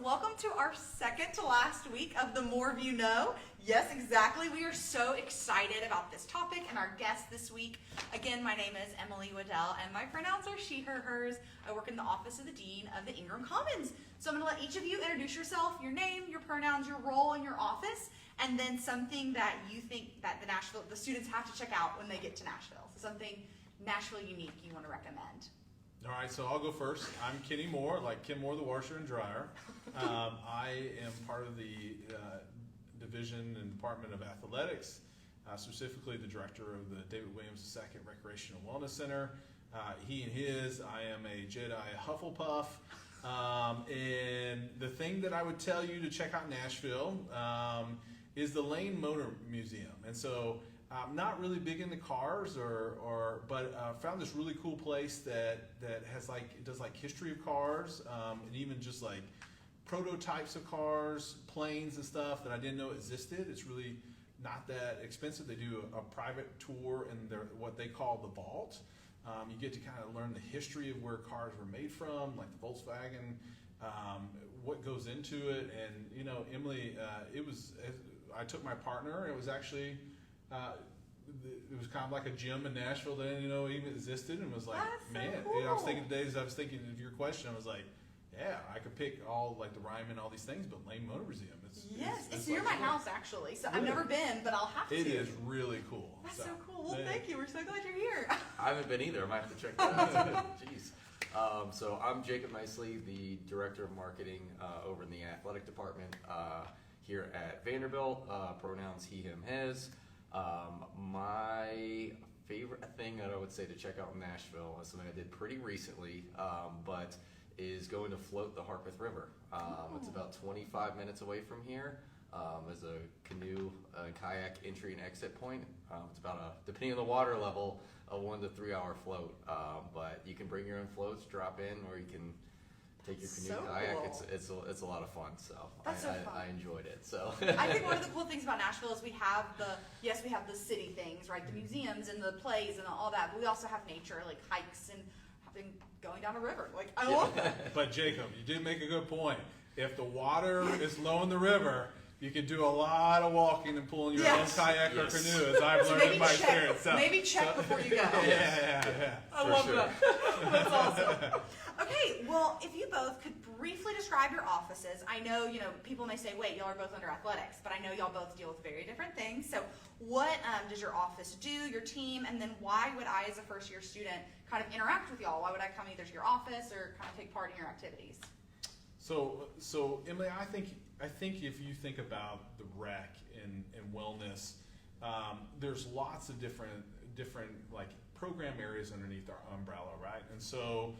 welcome to our second to last week of The More You Know. Yes, exactly. We are so excited about this topic and our guest this week. Again, my name is Emily Waddell, and my pronouns are she, her, hers. I work in the office of the Dean of the Ingram Commons. So I'm going to let each of you introduce yourself, your name, your pronouns, your role in your office, and then something that you think that the students have to check out when they get to Nashville. So something Nashville unique you want to recommend. All right, so I'll go first. I'm Kenny Moore, like Kim Moore, the washer and dryer. I am part of the Division and Department of Athletics, specifically the director of the David Williams II Recreational Wellness Center. He and his, I am a Jedi Hufflepuff. And the thing that I would tell you to check out Nashville is the Lane Motor Museum. And so I'm not really big into cars, but found this really cool place that has it does history of cars, and even just like prototypes of cars, planes and stuff that I didn't know existed. It's really not that expensive. They do a private tour in what they call the vault. You get to kind of learn the history of where cars were made from, like the Volkswagen, what goes into it. And Emily, I took my partner. It was actually. It was kind of like a gym in Nashville that I didn't know even existed, and was like, that's man. So cool. I was thinking today as I was thinking of your question, I was like, yeah, I could pick all like the Ryman, all these things, but Lane Motor Museum. It's near my house actually, so really? I've never been, but I'll have to. It is really cool. That's so cool. Well, thank you. We're so glad you're here. I haven't been either. I might have to check that out. Jeez. So I'm Jacob Nicely, the Director of Marketing over in the Athletic Department here at Vanderbilt. Pronouns he, him, his. My favorite thing that I would say to check out in Nashville is something I did pretty recently, but is going to float the Harpeth River. It's about 25 minutes away from here. There's a canoe and kayak entry and exit point. It's about depending on the water level, a 1 to 3 hour float. But you can bring your own floats, drop in, or you can take your canoe kayak. Cool. It's a lot of fun. So I enjoyed it. So I think one of the cool things about Nashville is we have the city things, right? The museums and the plays and all that. But we also have nature, like hikes and going down a river. I love that. But Jacob, you did make a good point. If the water is low in the river, you can do a lot of walking and pulling your own kayak or canoe, as I've learned in my experience. So, maybe check before you go. Yeah. I love that. That's awesome. Okay, well, if you both could briefly describe your offices. I know, people may say, wait, y'all are both under athletics, but I know y'all both deal with very different things. So what does your office do, your team, and then why would I, as a first-year student, kind of interact with y'all? Why would I come either to your office or kind of take part in your activities? So Emily, I think if you think about the rec and wellness, there's lots of different like program areas underneath our umbrella, right? And so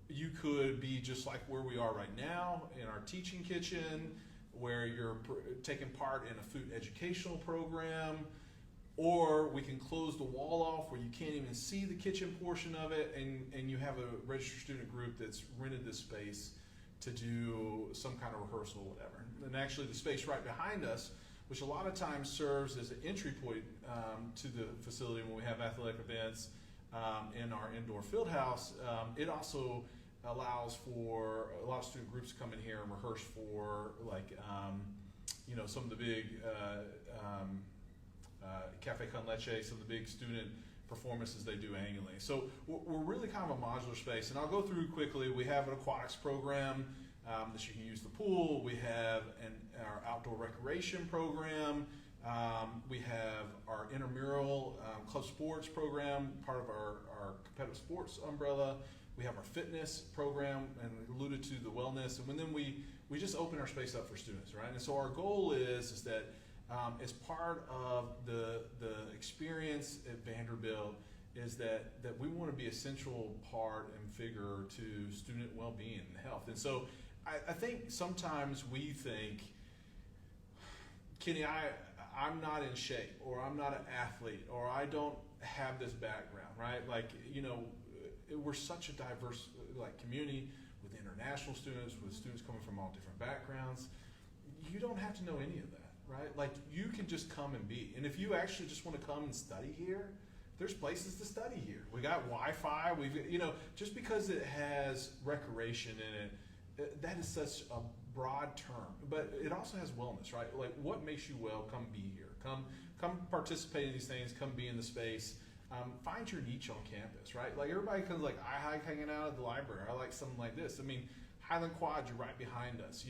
you could be just like where we are right now in our teaching kitchen, where you're taking part in a food educational program, or we can close the wall off where you can't even see the kitchen portion of it, and you have a registered student group that's rented this space to do some kind of rehearsal or whatever. And actually the space right behind us, which a lot of times serves as an entry point to the facility when we have athletic events in our indoor field house, it also allows for a lot of student groups to come in here and rehearse for some of the big Cafe Con Leche, some of the big student performances they do annually. So we're really kind of a modular space, and I'll go through quickly. We have an aquatics program that you can use the pool. We have our outdoor recreation program. We have our intramural club sports program, part of our competitive sports umbrella. We have our fitness program, and alluded to the wellness, and then we just open our space up for students, right? And so our goal is that as part of the experience at Vanderbilt is that we want to be a central part and figure to student well-being and health. And so I think sometimes we think, Kenny, I'm not in shape, or I'm not an athlete, or I don't have this background, right? We're such a diverse community with international students, with students coming from all different backgrounds. You don't have to know any of that. Right? You can just come and be. And if you actually just want to come and study here, there's places to study here. We got Wi-Fi. Just because it has recreation in it that is such a broad term, but it also has wellness, right? Like, what makes you well? Come be here. Come participate in these things. Come be in the space. Find your niche on campus, right? Like, everybody comes like, I like hanging out at the library. I like something like this. I mean, Highland Quad, you're right behind us.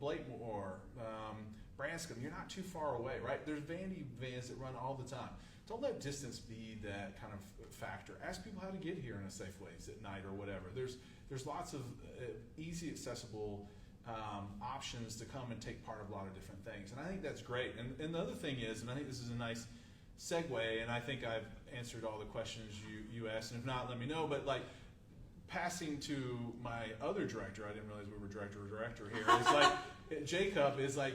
Blakemore, Branscombe, you're not too far away, right? There's Vandy vans that run all the time. Don't let distance be that kind of factor. Ask people how to get here in a safe ways at night or whatever. There's lots of easy, accessible options to come and take part of a lot of different things. And I think that's great. And the other thing is, and I think this is a nice segue, and I think I've answered all the questions you asked, and if not, let me know, but like, passing to my other director, I didn't realize we were director here, is like, Jacob is like,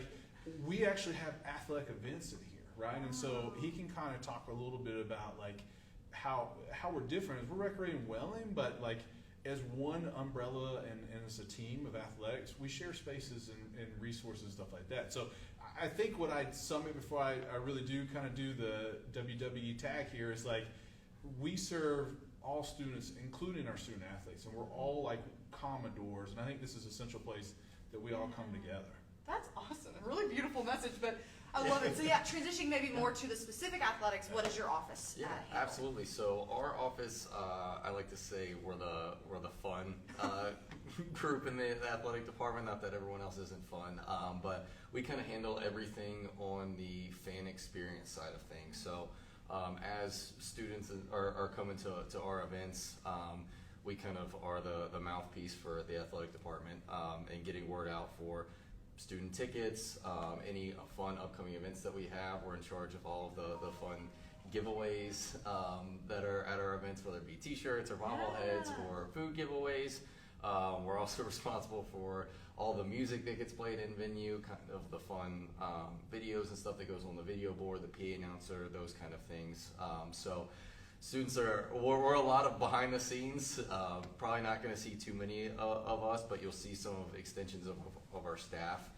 we actually have athletic events in here, right? And so he can kind of talk a little bit about like how we're different. Is we're recreating Welling, but like as one umbrella and as a team of athletics, we share spaces and resources and stuff like that. So I think what I'd sum it before I really do kind of do the WWE tag here is like, we serve all students, including our student athletes, and we're all like commodores, and I think this is a central place that we all come together. That's awesome. A really beautiful message, but I love it. So yeah, transitioning maybe more to the specific athletics, what is your office? Yeah, absolutely. So our office, I like to say we're the fun group in the athletic department. Not that everyone else isn't fun, but we kind of handle everything on the fan experience side of things. So as students are coming to our events, we kind of are the mouthpiece for the athletic department and getting word out for student tickets, any fun upcoming events that we have. We're in charge of all of the fun giveaways that are at our events, whether it be t-shirts or bobbleheads or food giveaways. We're also responsible for all the music that gets played in venue, kind of the fun videos and stuff that goes on the video board, the PA announcer, those kind of things. So students we're a lot of behind the scenes. Probably not going to see too many of us, but you'll see some of extensions of our staff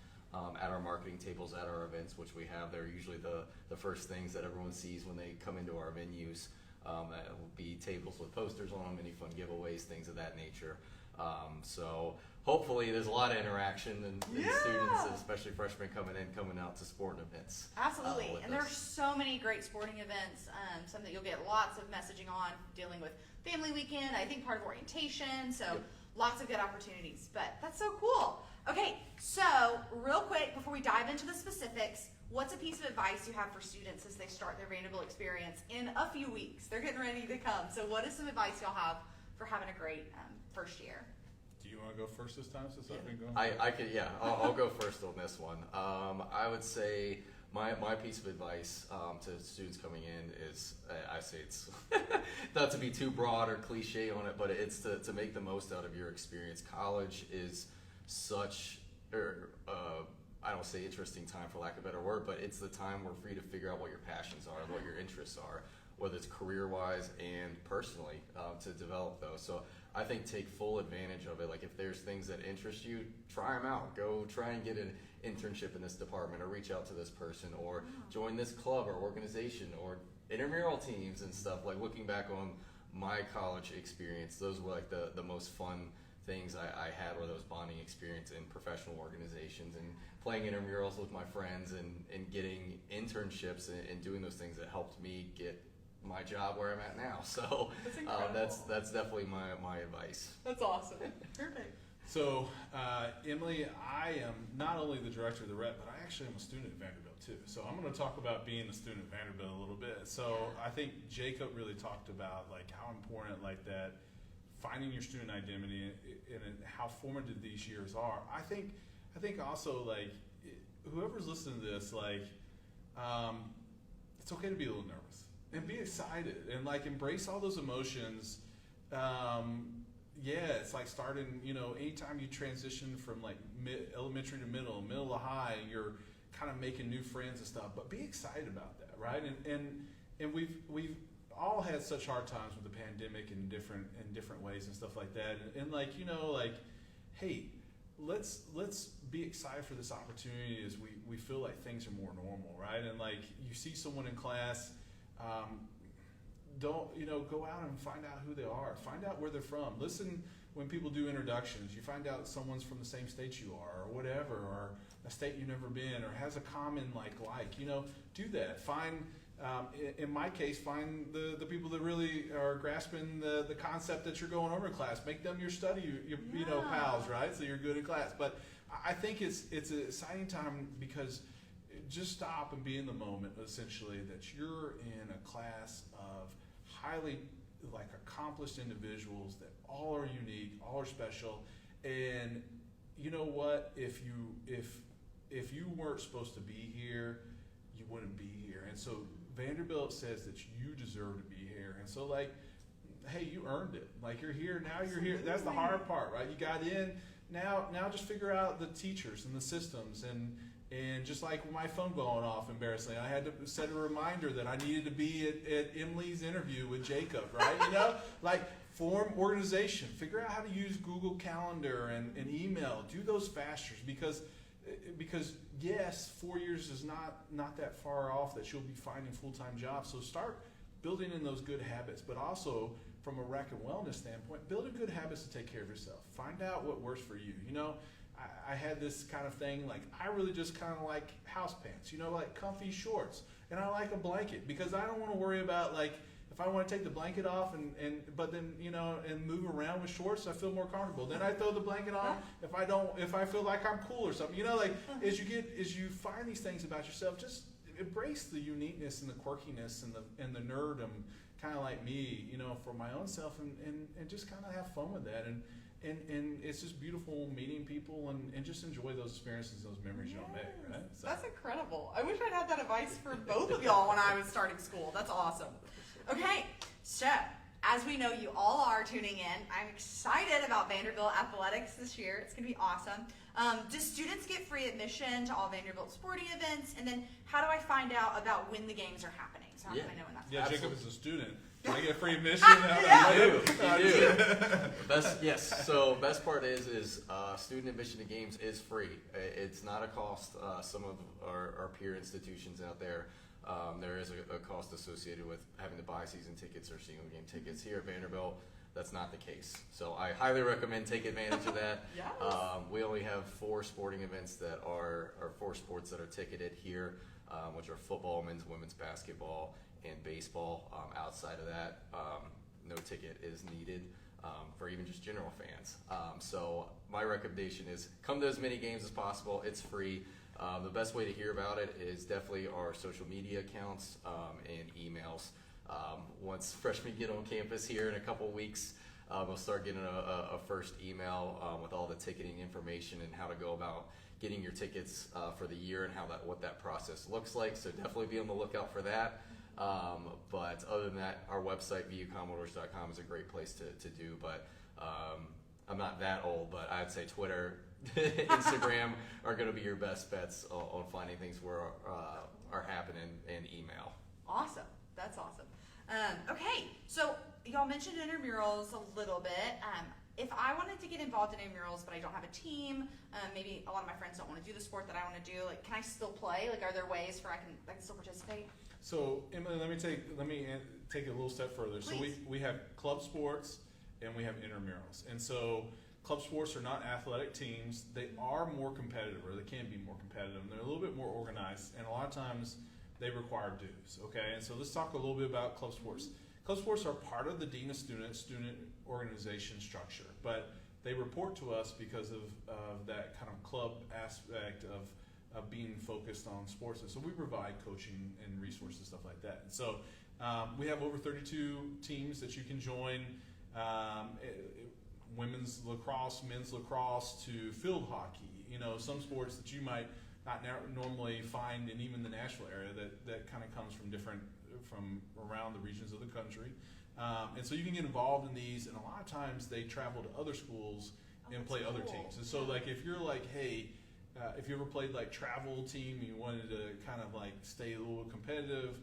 at our marketing tables at our events, which we have. They're usually the first things that everyone sees when they come into our venues. That will be tables with posters on them, any fun giveaways, things of that nature. So hopefully there's a lot of interaction and students, especially freshmen coming out to sporting events. Absolutely. And there are so many great sporting events, some that you'll get lots of messaging on, dealing with family weekend, I think part of orientation, so lots of good opportunities, but that's so cool. Okay, so real quick before we dive into the specifics, what's a piece of advice you have for students as they start their Vanderbilt experience in a few weeks? They're getting ready to come. So what is some advice y'all have for having a great first year? Do you want to go first this time since I've been going? I could, I'll go first on this one. I would say my piece of advice to students coming in is, I say it's not to be too broad or cliche on it, but it's to make the most out of your experience. College is such, I don't say interesting time for lack of a better word, but it's the time where free to figure out what your passions are, what your interests are, whether it's career-wise and personally, to develop those. So I think take full advantage of it. Like if there's things that interest you, try them out. Go try and get an internship in this department, or reach out to this person, or join this club or organization, or intramural teams and stuff. Like looking back on my college experience, those were like the most fun things I had, were those bonding experience in professional organizations and playing intramurals with my friends and getting internships and doing those things that helped me get my job where I'm at now. So that's definitely my advice. That's awesome. Perfect. So Emily, I am not only the director of the rep, but I actually am a student at Vanderbilt too. So I'm going to talk about being a student at Vanderbilt a little bit. So I think Jacob really talked about like how important like that, finding your student identity and how formative these years are. I think also like whoever's listening to this, like it's okay to be a little nervous and be excited and like embrace all those emotions. It's like starting, anytime you transition from like elementary to middle to high, you're kind of making new friends and stuff, but be excited about that, right? And we've all had such hard times with the pandemic in different ways and stuff like that. And like, hey, let's be excited for this opportunity as we feel like things are more normal, right? And like you see someone in class, don't go out and find out who they are, find out where they're from, listen when people do introductions, you find out someone's from the same state you are, or whatever, or a state you've never been, or has a common do that. Find, in my case, find the people that really are grasping the concept that you're going over in class. Make them your pals, right? So you're good in class. But I think it's an exciting time because just stop and be in the moment, essentially, that you're in a class of highly accomplished individuals that all are unique, all are special, and you know what? If you weren't supposed to be here, you wouldn't be here. And so Vanderbilt says that you deserve to be here. And so hey, you earned it. You're here now. You're here. That's the hard part, right? You got in. Now just figure out the teachers and the systems and just like my phone going off embarrassingly, I had to set a reminder that I needed to be at Emily's interview with Jacob, right? Form organization, figure out how to use Google Calendar and email, do those fasters because yes, 4 years is not that far off that you'll be finding full-time jobs. So start building in those good habits, but also from a rec and wellness standpoint, build a good habits to take care of yourself. Find out what works for you. I had this kind of thing, I really just kind of like house pants, comfy shorts. And I like a blanket because I don't want to worry about if I want to take the blanket off but then and move around with shorts, I feel more comfortable. Then I throw the blanket on if I feel like I'm cool or something. As you find these things about yourself, just embrace the uniqueness and the quirkiness and the nerdom, kind of like me, for my own self, and just kind of have fun with that. And it's just beautiful meeting people and just enjoy those experiences, those memories you don't make, right? So. That's incredible. I wish I'd had that advice for both of y'all when I was starting school. That's awesome. Okay, so as we know you all are tuning in, I'm excited about Vanderbilt athletics this year. It's going to be awesome. Do students get free admission to all Vanderbilt sporting events? And then how do I find out about when the games are happening? So how do I know when that's Yeah, happening? Jacob is a student. Do I get free admission? Yes. So best part is student admission to games is free. It's not a cost. Some of our peer institutions out there, there is a cost associated with having to buy season tickets or single game tickets. Here at Vanderbilt, that's not the case. So I highly recommend take advantage of that. Yes. We only have 4 sporting events that are 4 sports that are ticketed here, which are football, men's, women's basketball, and baseball. Outside of that, no ticket is needed for even just general fans. So my recommendation is come to as many games as possible. It's free. The best way to hear about it is definitely our social media accounts and emails. Once freshmen get on campus here in a couple weeks, we'll start getting a first email with all the ticketing information and how to go about getting your tickets for the year and what that process looks like. So definitely be on the lookout for that. But other than that, our website, vucommodores.com, is a great place to do. But I'm not that old, but I'd say Twitter, Instagram are going to be your best bets on finding things where are happening, and email. Awesome. That's awesome. Okay, so y'all mentioned intramurals a little bit. If I wanted to get involved in intramurals, but I don't have a team, maybe a lot of my friends don't want to do the sport that I want to do. Can I still play? Are there ways where I can still participate? So Emily, let me take it a little step further. Please. So we have club sports and we have intramurals, and so club sports are not athletic teams. They are more competitive, or they can be more competitive. And they're a little bit more organized, and a lot of times they require dues. Okay, and so let's talk a little bit about club sports. Club sports are part of the Dean of student organization structure, but they report to us because of that kind of club aspect of being focused on sports. And so we provide coaching and resources, stuff like that. And so we have over 32 teams that you can join. Women's lacrosse, men's lacrosse, to field hockey. Some sports that you might not normally find in even the Nashville area that kind of comes from around the regions of the country. And so you can get involved in these, and a lot of times they travel to other schools and play other teams. And so if you're hey, if you ever played travel team and you wanted to kind of stay a little competitive,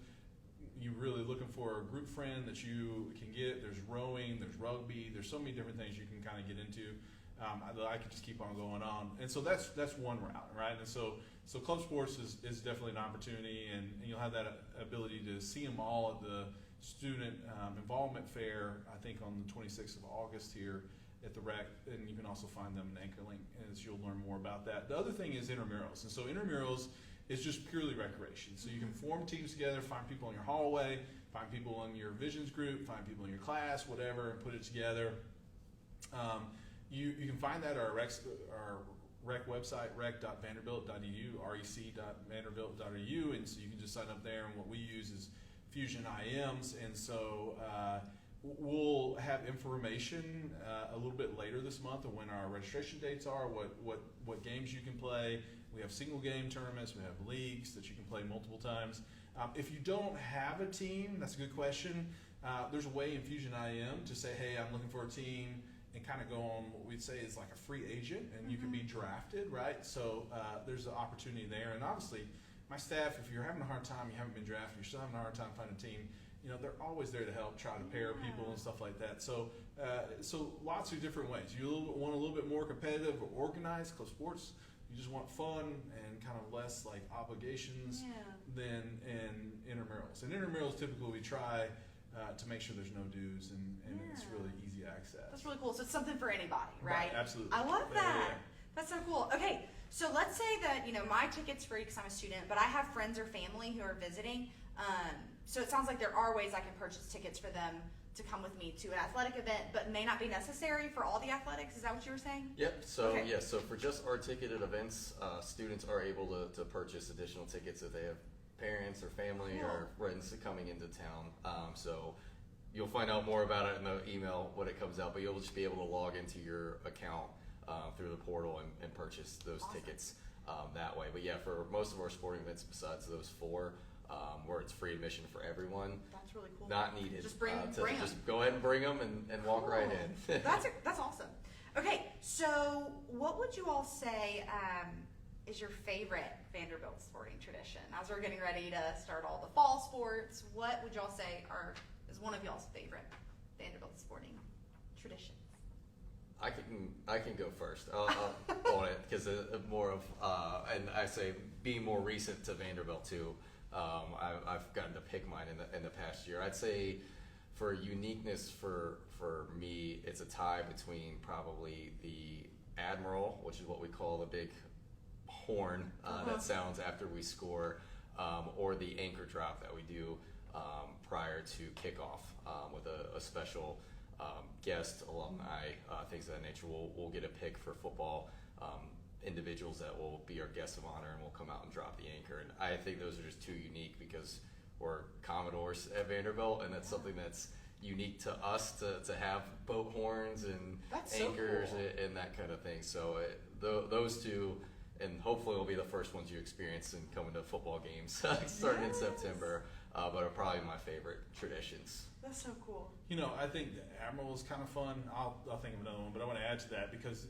you're really looking for a group friend that you can get. There's rowing, there's rugby, there's so many different things you can kind of get into. I could just keep on going on. And so that's one route, right? And so club sports is definitely an opportunity, and you'll have that ability to see them all at the student involvement fair, I think on the 26th of August here at the rec, and you can also find them in Anchor Link, as you'll learn more about that. The other thing is intramurals, and so intramurals is just purely recreation. So you can form teams together, find people in your hallway, find people in your visions group, find people in your class, whatever, and put it together. You can find that at our rec website, rec.vanderbilt.edu, rec.vanderbilt.edu, and so you can just sign up there, and what we use is Fusion IMs, and so we'll have information a little bit later this month of when our registration dates are, what games you can play. We have single game tournaments, we have leagues that you can play multiple times. If you don't have a team, that's a good question. There's a way in Fusion IM to say, hey, I'm looking for a team, and kind of go on what we'd say is like a free agent, and you can be drafted, right? So there's an opportunity there. And obviously, my staff, if you're having a hard time, you haven't been drafted, you're still having a hard time finding a team, they're always there to help, try to pair people and stuff like that. So lots of different ways. You want a little bit more competitive or organized, because sports, you just want fun and kind of less like obligations than in intramurals. And intramurals, typically we try to make sure there's no dues and it's really easy access. That's really cool. So it's something for anybody, right? Absolutely. I love that. Yeah. That's so cool. Okay, so let's say that, my ticket's free because I'm a student, but I have friends or family who are visiting. So it sounds like there are ways I can purchase tickets for them to come with me to an athletic event, but may not be necessary for all the athletics. Is that what you were saying? Yep. So Okay. so for just our ticketed events, students are able to purchase additional tickets if they have parents or family or friends coming into town. So you'll find out more about it in the email when it comes out, but you'll just be able to log into your account through the portal and purchase those tickets that way. But yeah, for most of our sporting events besides those four, where it's free admission for everyone, That's really cool. not needed. Just bring 'em. Just go ahead and bring them and walk right in. That's awesome. Okay, so what would you all say is your favorite Vanderbilt sporting tradition? As we're getting ready to start all the fall sports, what would y'all say is one of y'all's favorite Vanderbilt sporting traditions? I can go first on it because more of and I say being more recent to Vanderbilt too. I've gotten to pick mine in the past year. I'd say for uniqueness for me, it's a tie between probably the Admiral, which is what we call the big horn that sounds after we score, or the anchor drop that we do prior to kickoff with a special guest, alumni, things of that nature. We'll get a pick for football. Individuals that will be our guests of honor and will come out and drop the anchor. And I think those are just too unique because we're Commodores at Vanderbilt, and that's something that's unique to us to have boat horns and anchors and that kind of thing. So those two, and hopefully will be the first ones you experience in coming to football games starting in September, but are probably my favorite traditions. That's so cool. I think the Admiral is kind of fun. I'll think of another one, but I want to add to that because,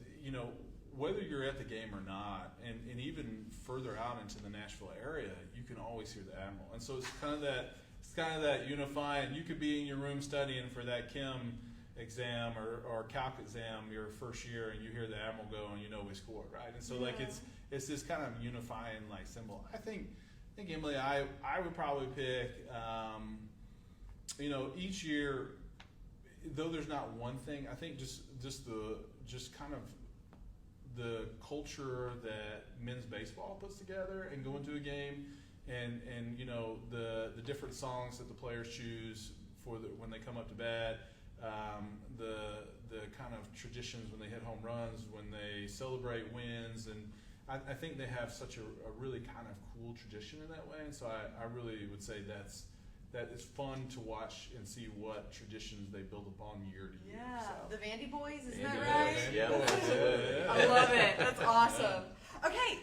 whether you're at the game or not, and even further out into the Nashville area, you can always hear the Admiral. And so it's kind of that unifying. You could be in your room studying for that chem exam or calc exam your first year, and you hear the Admiral go, and we scored, right? And so it's this kind of unifying symbol. I think Emily, I would probably pick. Each year, though there's not one thing, I think just kind of the culture that men's baseball puts together and going to a game, and the different songs that the players choose when they come up to bat, the kind of traditions when they hit home runs, when they celebrate wins, and I think they have such a really kind of cool tradition in that way. And so I really would say that it's fun to watch and see what traditions they build upon year to year. Yeah, So. the Vandy Boys, isn't Vandy that right? Boys, yeah. I love it. That's awesome. Okay,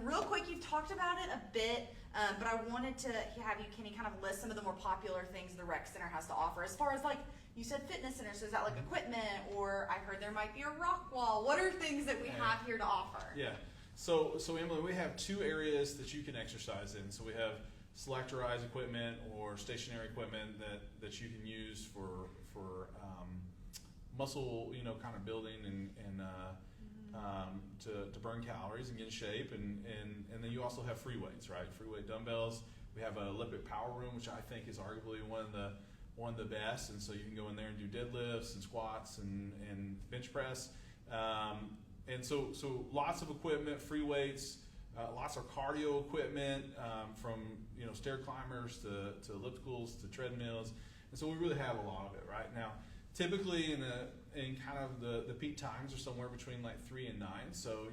real quick, you've talked about it a bit, but I wanted to have you, can you kind of list some of the more popular things the rec center has to offer as far as you said fitness center, so is that equipment, or I heard there might be a rock wall. What are things that we have here to offer? Yeah, so Emily, we have two areas that you can exercise in. So we have selectorized equipment or stationary equipment that you can use for muscle, kind of building and to burn calories and get in shape, and then you also have free weights, right? Free weight dumbbells. We have a Olympic power room, which I think is arguably one one of the best, and so you can go in there and do deadlifts and squats and bench press. And so lots of equipment, free weights, lots of cardio equipment, from stair climbers to ellipticals to treadmills, and so we really have a lot of it right now. Typically in kind of the peak times are somewhere between like 3 and 9. So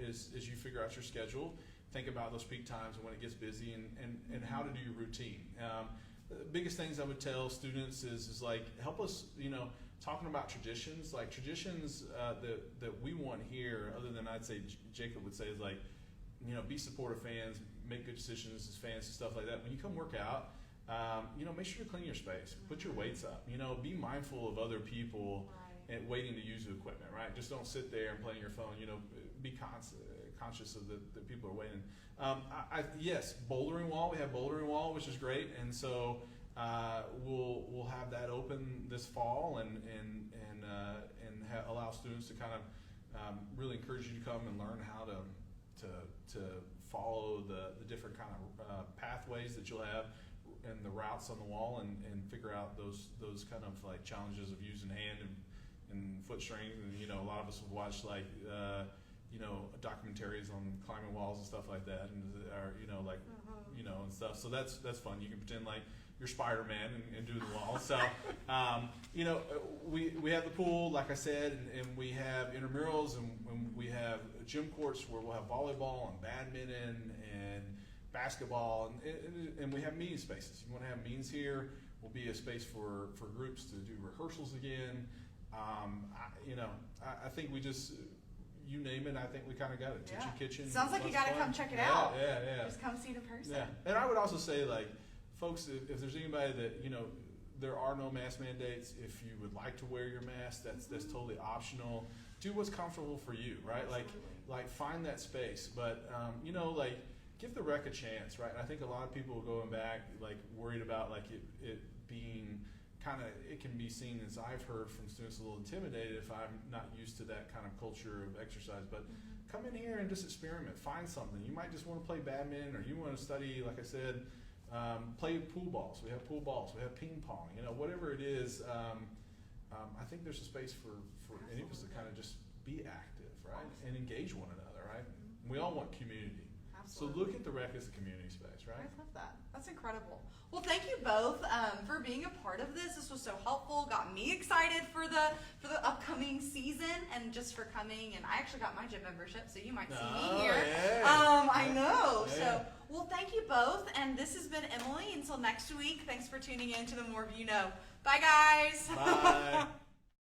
as you figure out your schedule, think about those peak times and when it gets busy and how to do your routine. The biggest things I would tell students is like help us talking about traditions, like traditions that we want here, other than I'd say Jacob would say is like be supportive fans, make good decisions as fans and stuff like that. When you come work out, make sure you clean your space, put your weights up, be mindful of other people and waiting to use the equipment, right? Just don't sit there and play on your phone, be conscious of the people are waiting. Yes, bouldering wall, we have bouldering wall, which is great, and so we'll have that open this fall and allow students to kind of really encourage you to come and learn how to follow the different kind of pathways that you'll have and the routes on the wall and figure out those kind of like challenges of using hand and foot strength. And a lot of us have watched like documentaries on climbing walls and stuff like that, and and stuff. So that's fun. You can pretend like you're Spider-Man and do the wall. So we have the pool, like I said, and we have intramurals, and we have gym courts where we'll have volleyball and badminton and basketball, and we have meeting spaces. You want to have meetings here, will be a space for groups to do rehearsals again. I think we just, you name it, I think we kind of got it. Teaching kitchen. Sounds like you got to come check it out. Yeah. Just come see it in person. Yeah. And I would also say, like, folks, if there's anybody that, there are no mask mandates. If you would like to wear your mask, that's totally optional. Do what's comfortable for you, right? Like find that space. But, give the rec a chance, right? I think a lot of people going back, like, worried about, like, it being it can be seen, as I've heard from students, a little intimidated if I'm not used to that kind of culture of exercise. But come in here and just experiment, find something. You might just want to play badminton, or you want to study, like I said, play pool balls. We have pool balls, we have ping pong, whatever it is. I think there's a space for any of us to kind of just be active, right? And engage one another, right? We all want community. Absolutely. So look at the rec as a community space, right? I love that. That's incredible. Well, thank you both for being a part of this. This was so helpful. Got me excited for the upcoming season, and just for coming. And I actually got my gym membership, so you might see me here. Yeah. I know. Yeah. So, well, thank you both. And this has been Emily. Until next week, thanks for tuning in to the More of You Know. Bye, guys. Bye.